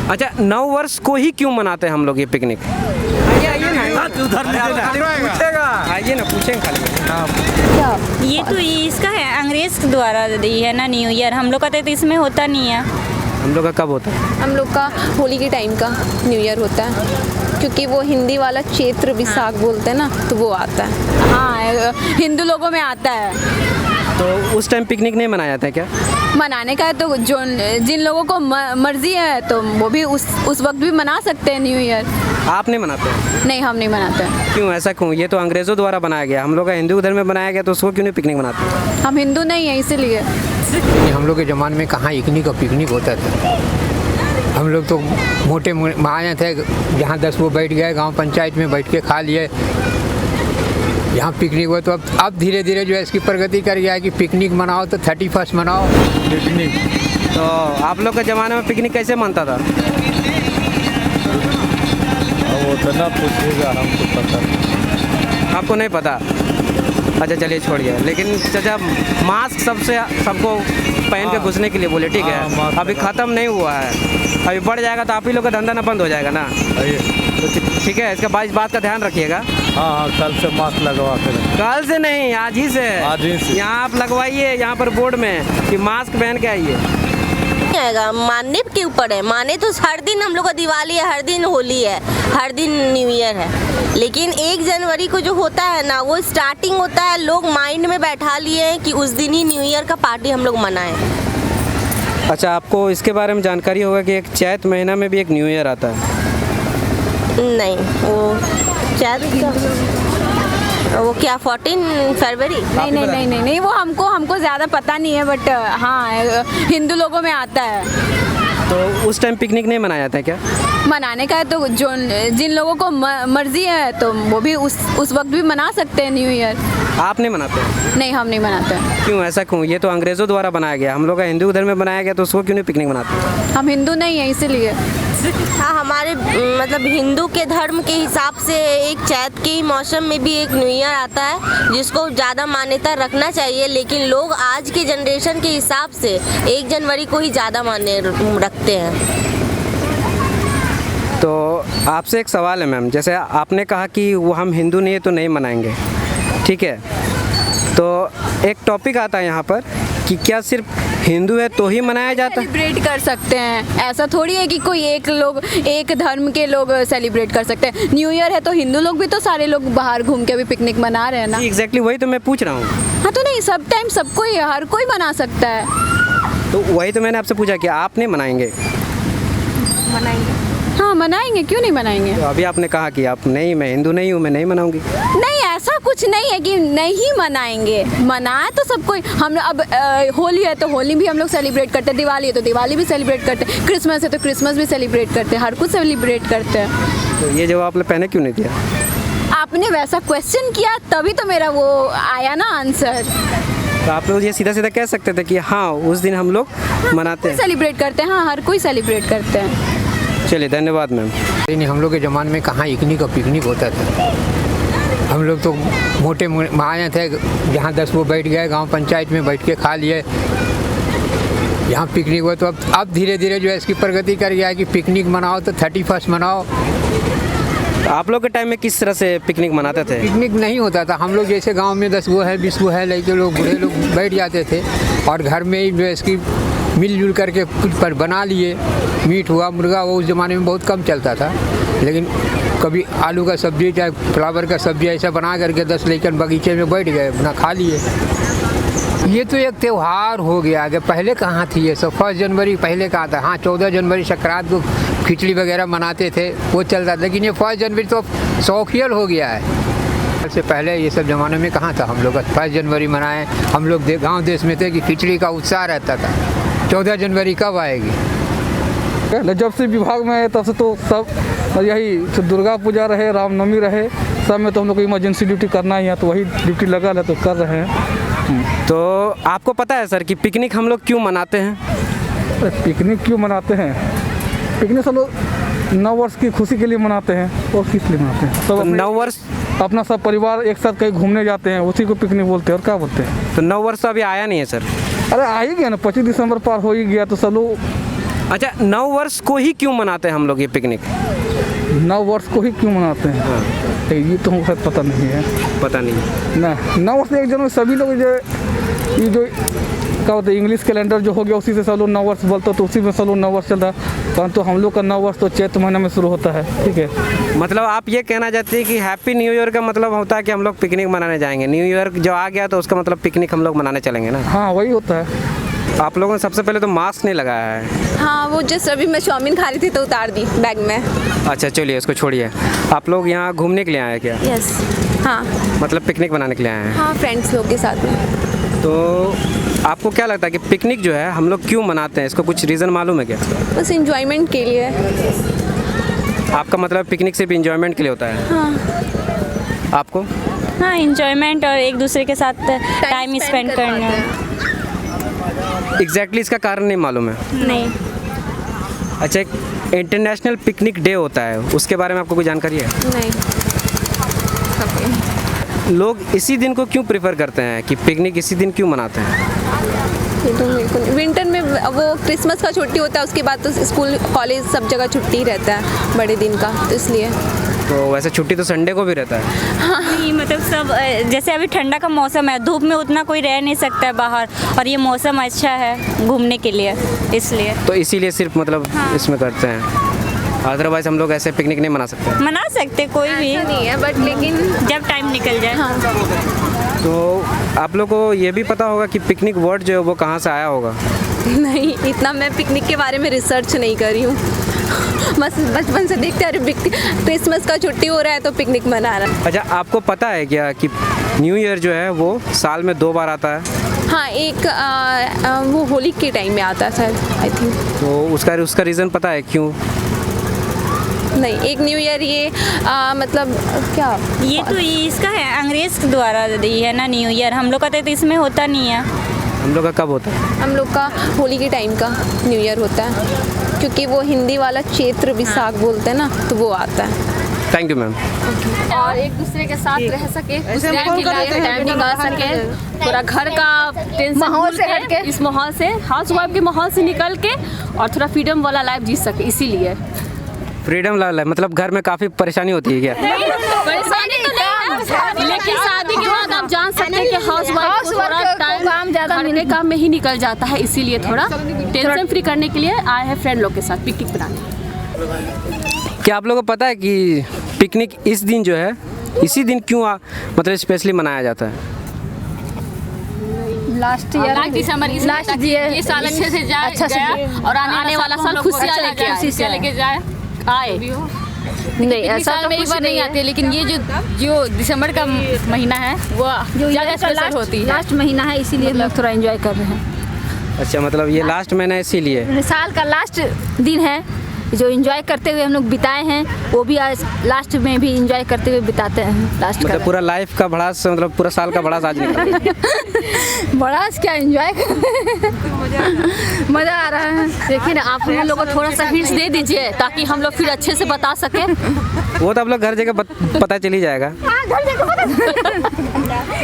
अच्छा, नव वर्ष को ही क्यों मनाते हैं हम लोग ये पिकनिक? आइए ना, पूछेगा, आइए ना, पूछेंगे खाली। ये तो इसका है, अंग्रेज द्वारा दी है ना न्यू ईयर। हम लोग का तो इसमें होता नहीं है। हम लोग का कब होता है? हम लोग का होली के टाइम का न्यू ईयर होता है, क्योंकि वो हिंदी वाला चैत्र वैसाख बोलते हैं ना, तो वो आता है। हाँ, हिंदू लोगों में आता है। तो उस टाइम पिकनिक नहीं मनाया जाता है क्या? मनाने का है तो जो जिन लोगों को मर्जी है तो वो भी उस वक्त भी मना सकते हैं न्यू ईयर। आप नहीं मनाते हैं? नहीं, हम नहीं मनाते हैं। क्यों, ऐसा क्यों? ये तो अंग्रेज़ों द्वारा बनाया गया, हम लोग का हिंदू धर्म में बनाया गया, तो उसको क्यों नहीं पिकनिक मनाते? हम हिंदू नहीं हैं इसीलिए। हम लोग के ज़माने में कहाँ इकनी का पिकनिक होता था। हम लोग तो मोटे महाया थे, जहाँ 10 वो बैठ गए गांव पंचायत में बैठ के खा लिए। यहाँ पिकनिक हुआ तो अब धीरे धीरे जो है इसकी प्रगति कर गया है कि पिकनिक मनाओ तो 31 मनाओ पिकनिक। तो आप लोग के ज़माने में पिकनिक कैसे मनता था? वो तो ना पूछिएगा, हमको पता। आपको नहीं पता? अच्छा चलिए छोड़िए। लेकिन चाचा, मास्क सबको पहन के घुसने के लिए बोले, ठीक है? अभी ख़त्म नहीं हुआ है, अभी बढ़ जाएगा तो आप ही लोग का धंधा ना बंद हो जाएगा ना। तो ठीक है, इसका इस बात का ध्यान रखिएगा। हाँ, कल से मास्क लगवा कर। कल से नहीं, आज ही से। यहाँ आप लगवाइए, यहाँ पर बोर्ड में कि मास्क पहन के आइए। आएगा, मानने के ऊपर है। माने तो हर दिन हम लोग का दिवाली है, हर दिन होली है, हर दिन न्यू ईयर है। लेकिन 1 जनवरी को जो होता है ना, वो स्टार्टिंग होता है। लोग माइंड में बैठा लिए हैं कि उस दिन ही न्यू ईयर का पार्टी हम लोग मनाएं। अच्छा, आपको इसके बारे में जानकारी होगा कि एक चैत महीना में भी एक न्यू ईयर आता है? नहीं, वो क्या 14 फरवरी? नहीं, वो हमको ज़्यादा पता नहीं है, बट हाँ, हिंदू लोगों में आता है। तो उस टाइम पिकनिक नहीं मनाया जाता है क्या? मनाने का है तो जो जिन लोगों को मर्जी है तो वो भी उस वक्त भी मना सकते हैं न्यू ईयर। आप नहीं मनाते हैं? नहीं, हम नहीं मनाते हैं। क्यों, ऐसा क्यों? ये तो अंग्रेज़ों द्वारा बनाया गया, हम लोग का हिंदू धर्म में बनाया गया, तो उसको क्यों नहीं पिकनिक मनाते? हम हिंदू नहीं हैं इसीलिए। हाँ, हमारे मतलब हिंदू के धर्म के हिसाब से एक चैत के ही मौसम में भी एक न्यू ईयर आता है, जिसको ज़्यादा मान्यता रखना चाहिए। लेकिन लोग आज के जनरेशन के हिसाब से 1 जनवरी को ही ज़्यादा मान्य रखते हैं। तो आपसे एक सवाल है मैम, जैसे आपने कहा कि वो हम हिंदू नहीं है तो नहीं मनाएंगे, ठीक है? तो एक टॉपिक आता है यहाँ पर कि क्या सिर्फ हिंदू है तो ही मनाया जाता है? सेलिब्रेट कर सकते हैं, ऐसा थोड़ी है कि कोई एक धर्म के लोग सेलिब्रेट कर सकते हैं। न्यू ईयर है तो हिंदू लोग भी तो सारे लोग बाहर घूम के भी पिकनिक मना रहे हैं ना। एग्जैक्टली वही तो मैं पूछ रहा हूँ। हाँ, तो नहीं, सब टाइम सबको हर कोई मना सकता है। तो वही तो मैंने आपसे पूछा कि आप नहीं मनाएंगे? हाँ, मनाएंगे, क्यों नहीं मनाएंगे? तो अभी आपने कहा कि आप नहीं, मैं हिंदू नहीं हूँ, मैं नहीं मनाऊंगी। नहीं, ऐसा कुछ नहीं है कि नहीं मनाएंगे। मनाए तो सबको। हम अब होली है तो होली भी हम लोग सेलिब्रेट करते हैं, दिवाली है तो दिवाली भी सेलिब्रेट करते हैं, क्रिसमस है तो क्रिसमस भी सेलिब्रेट करते हैं, हर कुछ सेलिब्रेट करते हैं। तो ये जवाब आपने पहले क्यों नहीं दिया? आपने वैसा क्वेश्चन किया तभी तो मेरा वो आया ना आंसर। तो आप लोग ये सीधा सीधा कह सकते थे कि हाँ, उस दिन हम लोग मनाते हैं, सेलिब्रेट करते हैं। हाँ, हर कोई सेलिब्रेट करते हैं। चलिए, धन्यवाद मैम। नहीं, हम लोग के ज़माने में कहाँ इकनी का पिकनिक होता था। हम लोग तो मोटे महाया थे, जहाँ 10 वो बैठ गए गांव पंचायत में बैठ के खा लिए। यहाँ पिकनिक हुआ तो अब धीरे धीरे जो है इसकी प्रगति कर गया है कि पिकनिक मनाओ तो 31 मनाओ। आप लोग के टाइम में किस तरह से पिकनिक मनाते थे? पिकनिक नहीं होता था। हम लोग जैसे गांव में 10 वो है 20 वो है लेके लोग बूढ़े लोग बैठ जाते थे और घर में ही जो है इसकी मिलजुल करके कुछ पर बना लिए। मीट हुआ, मुर्गा हुआ, उस ज़माने में बहुत कम चलता था। लेकिन कभी आलू का सब्जी चाहे फ्लावर का सब्जी ऐसा बना करके 10 लेकर बगीचे में बैठ गए, अपना खा लिए। ये तो एक त्यौहार हो गया। आगे पहले कहाँ थी ये सब? 1 जनवरी पहले कहाँ था? हाँ, 14 जनवरी संक्रांत को खिचड़ी वगैरह मनाते थे, वो चलता था। लेकिन ये 1 जनवरी तो शौकियल हो गया है। सबसे पहले ये सब ज़माने में कहाँ था? हम लोग 1 जनवरी मनाएं, हम लोग गाँव देश में थे कि खिचड़ी का उत्साह रहता था। 14 जनवरी कब आएगी? जब से विभाग में आए तब से तो सब यही दुर्गा पूजा रहे, रामनवमी रहे, सब में तो हम लोग को इमरजेंसी ड्यूटी करना ही है, तो वही ड्यूटी लगा है तो कर रहे हैं। तो आपको पता है सर कि पिकनिक हम लोग क्यों मनाते हैं? पिकनिक क्यों मनाते हैं? पिकनिक सब लोग नव वर्ष की खुशी के लिए मनाते हैं। और किस लिए मनाते हैं? सब नव वर्ष अपना सब परिवार एक साथ कहीं घूमने जाते हैं, उसी को पिकनिक बोलते हैं। और क्या बोलते हैं? तो नव वर्ष तो अभी आया नहीं है सर। अरे आ ही गया ना, 25 दिसंबर पार हो ही गया, तो सब लोग अच्छा, नव वर्ष को ही क्यों मनाते हैं हम लोग ये पिकनिक? नव वर्ष को ही क्यों मनाते हैं? तो ये तो हमको शायद पता नहीं है। पता नहीं। ना, नव वर्ष एक जनवरी सभी लोग जो ये जो क्या होता है इंग्लिश कैलेंडर जो हो गया उसी से सब लोग नव वर्ष बोलते, तो उसी में सब लोग नव वर्ष चलता है। परंतु हम लोग का नव वर्ष तो चैत्र महीने में शुरू होता है। ठीक है, मतलब आप ये कहना चाहते हैं कि हैप्पी न्यू ईयर का मतलब होता है कि हम लोग पिकनिक मनाने जाएंगे। न्यू ईयर जो आ गया तो उसका मतलब पिकनिक हम लोग मनाने चलेंगे ना? हाँ वही होता है। आप लोगों ने सबसे पहले तो मास्क नहीं लगाया है। हाँ, वो जस्ट अभी मैं चाउमीन खा रही थी तो उतार दी बैग में। अच्छा चलिए इसको छोड़िए। आप लोग यहाँ घूमने के लिए आए हैं क्या? यस। हाँ मतलब पिकनिक मनाने के लिए आए हैं? हाँ, फ्रेंड्स लोग के साथ में। तो आपको क्या लगता है कि पिकनिक जो है हम लोग क्यों मनाते हैं? इसको कुछ रीज़न मालूम है क्या? बस इंजॉयमेंट के लिए। आपका मतलब पिकनिक सिर्फ इंजॉयमेंट के लिए होता है? हाँ। आपको? हाँ, इंजॉयमेंट और एक दूसरे के साथ टाइम स्पेंड करना। एग्जैक्टली इसका कारण नहीं मालूम है? नहीं। अच्छा, एक इंटरनेशनल पिकनिक डे होता है, उसके बारे में आपको कोई जानकारी है? नहीं। लोग इसी दिन को क्यों प्रेफर करते हैं कि पिकनिक इसी दिन क्यों मनाते हैं? ये तो मेरे को विंटर में वो क्रिसमस का छुट्टी होता है, उसके बाद तो स्कूल कॉलेज सब जगह छुट्टी ही रहता है बड़े दिन का, तो इसलिए। तो वैसे छुट्टी तो संडे को भी रहता है। नहीं, मतलब सब जैसे अभी ठंडा का मौसम है, धूप में उतना कोई रह नहीं सकता है बाहर, और ये मौसम अच्छा है घूमने के लिए, इसलिए। तो इसीलिए सिर्फ मतलब इसमें करते हैं, अदरवाइज हम लोग ऐसे पिकनिक नहीं मना सकते? मना सकते कोई भी नहीं है, बट लेकिन जब टाइम निकल जाए। हाँ। तो आप लोग को ये भी पता होगा कि पिकनिक वर्ड जो है वो कहाँ से आया होगा? नहीं, इतना मैं पिकनिक के बारे में रिसर्च नहीं करी हूँ। बस बचपन से देखते आ रहे क्रिसमस का छुट्टी हो रहा है तो पिकनिक मना रहा है। अच्छा, आपको पता है क्या कि न्यू ईयर जो है वो साल में 2 बार आता है? हाँ, एक वो होली के टाइम में आता है शायद, आई थिंक। तो उसका रीज़न पता है क्यों? नहीं, एक न्यू ईयर ये मतलब क्या, ये तो इसका है अंग्रेज द्वारा दी है ना न्यू ईयर, हम लोग का तो इसमें होता नहीं है। हम लोग का कब होता है? हम लोग का होली के टाइम का न्यू ईयर होता है, क्योंकि वो हिंदी वाला चैत्र विशाख बोलते हैं ना, तो वो आता है। Thank you ma'am. और एक दूसरे के साथ रह सके, टाइम निकाल सके, थोड़ा घर का टेंशन माहौल से हट के, इस माहौल से, हाउस वाइफ के माहौल से निकल के और थोड़ा फ्रीडम वाला लाइफ जी सके, इसीलिए। फ्रीडम लाइफ मतलब घर में काफ़ी परेशानी होती है क्या? परेशानी तो नहीं, लेकिन शादी के बाद आप जान सकते हैं कि हाउस वाइफ को थोड़ा टाइम घर के काम में ही निकल जाता है, इसीलिए थोड़ा टेंशन फ्री करने के लिए आए हैं फ्रेंड लोग के साथ पिकनिक बनाने। क्या आप लोगों को पता है कि पिकनिक इस दिन जो है इसी दिन क्यों मतलब स्पेशली मनाया जाता है? लास्ट दिसंबर, लास्ट ये साल अच्छे से जाए, अच्छा गया और आने वाला साल खुशियाँ लेके जाए आए। नहीं, ऐसा तो एक बार नहीं आते, लेकिन ये जो दिसंबर का महीना है वो ज़्यादा स्पेशल होती है, लास्ट महीना है, इसीलिए लोग थोड़ा एंजॉय कर रहे हैं। अच्छा, मतलब ये लास्ट महीना इसीलिए साल का लास्ट दिन है जो एंजॉय करते हुए हम लोग बिताए हैं, वो भी आज लास्ट में भी एंजॉय करते हुए बिताते हैं लास्ट मतलब पूरा लाइफ का भड़ास, मतलब पूरा साल का भड़ास आज निकला। भड़ास क्या एंजॉय मज़ा आ रहा है। देखिए ना, आप हम लोग को थोड़ा सा हिंट्स दे दीजिए ताकि हम लोग फिर अच्छे से बता सकें। वो तो आप लोग घर जगह पता चल ही जाएगा।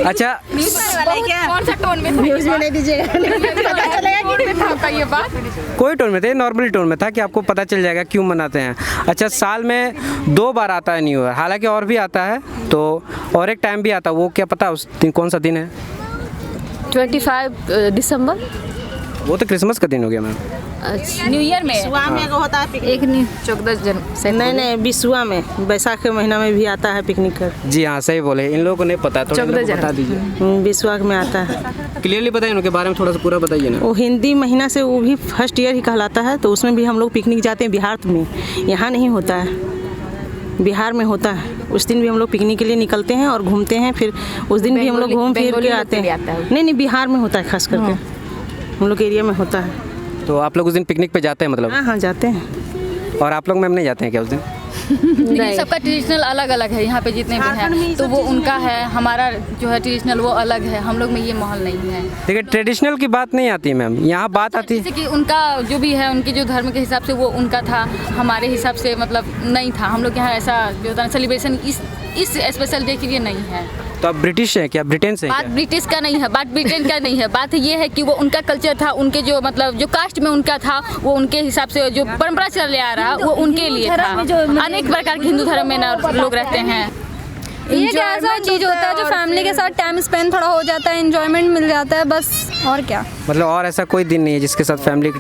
अच्छा, कौन सा टोन में न्यूज़ में नहीं दीजिएगा, पता चलेगा कि था ये बात। कोई टोन में थे, नॉर्मल टोन में था कि आपको पता चल जाएगा क्यों मनाते हैं। अच्छा, साल में 2 बार आता है न्यू ईयर, हालांकि और भी आता है, तो और एक टाइम भी आता है, वो क्या पता उस दिन कौन सा दिन है? 25 दिसंबर। वो तो क्रिसमस का दिन हो गया मैम। अच्छा, न्यू ईयर में होता है एक 14 जनवरी। नहीं, विश्वा में बैसाख के महीना में भी आता है पिकनिक कर। जी हाँ, सही बोले, इन लोगों को नहीं पता, तो बता दीजिए। विश्वा में आता है, क्लियरली बताइए, उनके बारे में थोड़ा सा पूरा बताइए ना। वो हिंदी महीना से वो भी फर्स्ट ईयर ही कहलाता है, तो उसमें भी हम लोग पिकनिक जाते हैं बिहार में, यहाँ नहीं होता है, बिहार में होता है। उस दिन भी हम लोग पिकनिक के लिए निकलते हैं और घूमते हैं, फिर उस दिन भी हम लोग घूम फिर के आते हैं। नहीं, बिहार में होता है, खास करके हम लोग एरिया में होता है। तो आप लोग उस दिन पिकनिक पे जाते हैं मतलब? हाँ, जाते हैं। और आप लोग मैम नहीं जाते हैं क्या उस दिन? नहीं, सबका ट्रेडिशनल अलग अलग है, यहाँ पे जितने भी हैं तो वो उनका है, हमारा जो है ट्रेडिशनल वो अलग है, हम लोग में ये माहौल नहीं है। देखिए, ट्रेडिशनल की बात नहीं आती है मैम, यहाँ बात आती है जैसे कि उनका जो भी है, उनके जो धर्म के हिसाब से वो उनका था, हमारे हिसाब से मतलब नहीं था। हम लोग यहाँ ऐसा जो होता है सेलिब्रेशन इस स्पेशल डे के लिए नहीं है। तो आप ब्रिटिश हैं क्या, ब्रिटेन से हैं बात क्या? ब्रिटिश का नहीं है, बात ब्रिटेन का नहीं है, बात ये है कि वो उनका कल्चर था, उनके जो मतलब जो कास्ट में उनका था वो उनके हिसाब से जो परंपरा चले आ रहा वो उनके लिए था। अनेक प्रकार के हिंदू धर्म में ना लोग रहते हैं। ये एक ऐसा चीज़ होता है जो फैमिली के साथ टाइम स्पेंड थोड़ा हो जाता है, एंजॉयमेंट मिल जाता है बस, और क्या। मतलब और ऐसा कोई दिन नहीं है जिसके साथ फैमिली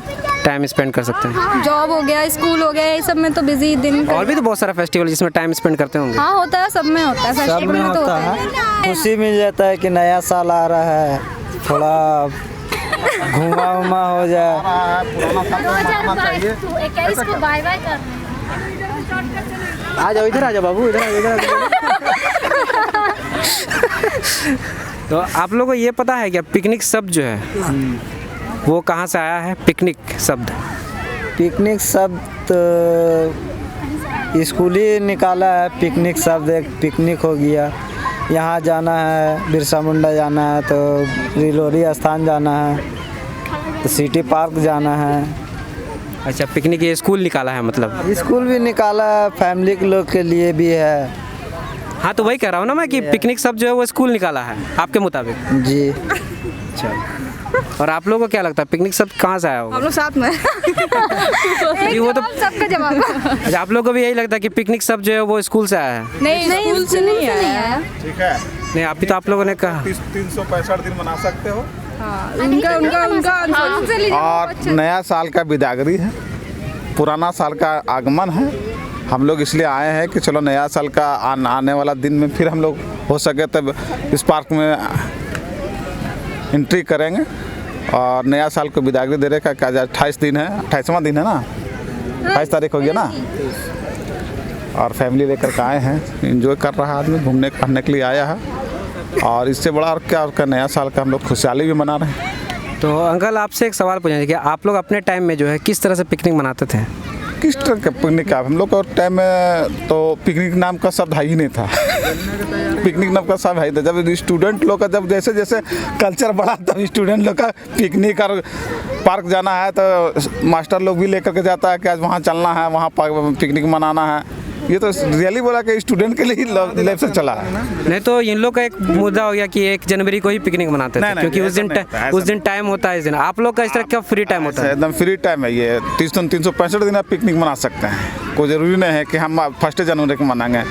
टाइम स्पेंड कर सकते हैं? जॉब हो गया, स्कूल हो गया, ये सब में तो बिजी दिन। और भी तो बहुत सारा फेस्टिवल जिसमें टाइम स्पेंड करते होंगे। हाँ होता है, सब में होता है, फेस्टिवल में तो होता है। खुशी मिल जाता है कि नया साल आ रहा है, थोड़ा घूमा उमा हो जाए। आ जाओ इधर, आ जाओ बाबू, इधर आ जाओ। तो आप लोगों को ये पता है क्या पिकनिक शब्द जो है वो कहाँ से आया है? पिकनिक शब्द, पिकनिक शब्द स्कूल ही निकाला है। पिकनिक शब्द एक पिकनिक हो गया, यहाँ जाना है, बिरसा मुंडा जाना है, तो रिलोरी स्थान जाना है, तो सिटी पार्क जाना है। अच्छा, पिकनिक ये स्कूल निकाला है मतलब? स्कूल भी निकाला है, फैमिली के लोग के लिए भी है। हाँ तो वही कह रहा हूँ ना मैं कि पिकनिक शब्द जो है वो स्कूल निकाला है आपके मुताबिक। जी। अच्छा, और आप लोगों को क्या लगता है पिकनिक शब्द कहाँ से आया होगा? हम लोग साथ में वो तो सबका जवाब। अच्छा, आप लोगों को भी यही लगता है कि पिकनिक शब्द जो है वो स्कूल से आया है? नहीं, स्कूल से नहीं आया। ठीक है, नहीं, अभी तो आप लोगों ने कहा 365 दिन मना सकते हो। और नया साल का बिदागरी है, पुराना साल का आगमन है। हम लोग इसलिए आए हैं कि चलो नया साल का आने वाला दिन में फिर हम लोग हो सके तब इस पार्क में एंट्री करेंगे और नया साल को बिदागरी दे रहे का 28 दिन है, 28वां दिन है ना, 28 तारीख हो गया ना। और फैमिली लेकर के आए हैं, एंजॉय कर रहा है आदमी, घूमने फिरने के लिए आया है। और इससे बड़ा और क्या, और नया साल का हम लोग खुशहाली भी मना रहे हैं। तो अंकल आपसे एक सवाल पूछना कि आप लोग अपने टाइम में जो है किस तरह से पिकनिक मनाते थे? किस तरह का पिकनिक का? हम लोग को टाइम में तो पिकनिक नाम का शब्द ही नहीं था। पिकनिक नाम का शब्द है था जब स्टूडेंट लोग का, जब जैसे जैसे कल्चर बढ़ा तब स्टूडेंट लोग का पिकनिक और पार्क जाना है तो मास्टर लोग भी लेकर के जाता है कि आज वहाँ चलना है, वहाँ पिकनिक मनाना है। ये तो रियली बोला कि स्टूडेंट के लिए ही लाइफ से चला है। नहीं तो इन लोग का एक मुद्दा हो गया कि 1 जनवरी को ही पिकनिक मनाते थे, क्योंकि उस दिन टाइम होता है। इस दिन आप लोग का इस तरह क्या फ्री टाइम होता है? एकदम फ्री टाइम है ये। 365 दिन आप पिकनिक मना सकते हैं। कोई ज़रूरी नहीं है कि हम 1 जनवरी को मनाएंगे,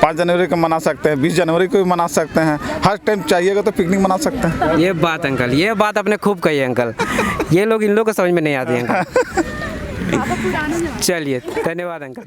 5 जनवरी को मना सकते हैं, 20 जनवरी को भी मना सकते हैं। हर टाइम चाहिएगा तो पिकनिक मना सकते हैं। ये बात अंकल, ये बात आपने खूब कही है अंकल। ये लोग इन लोग को समझ में नहीं आती है अंकल। चलिए, धन्यवाद अंकल।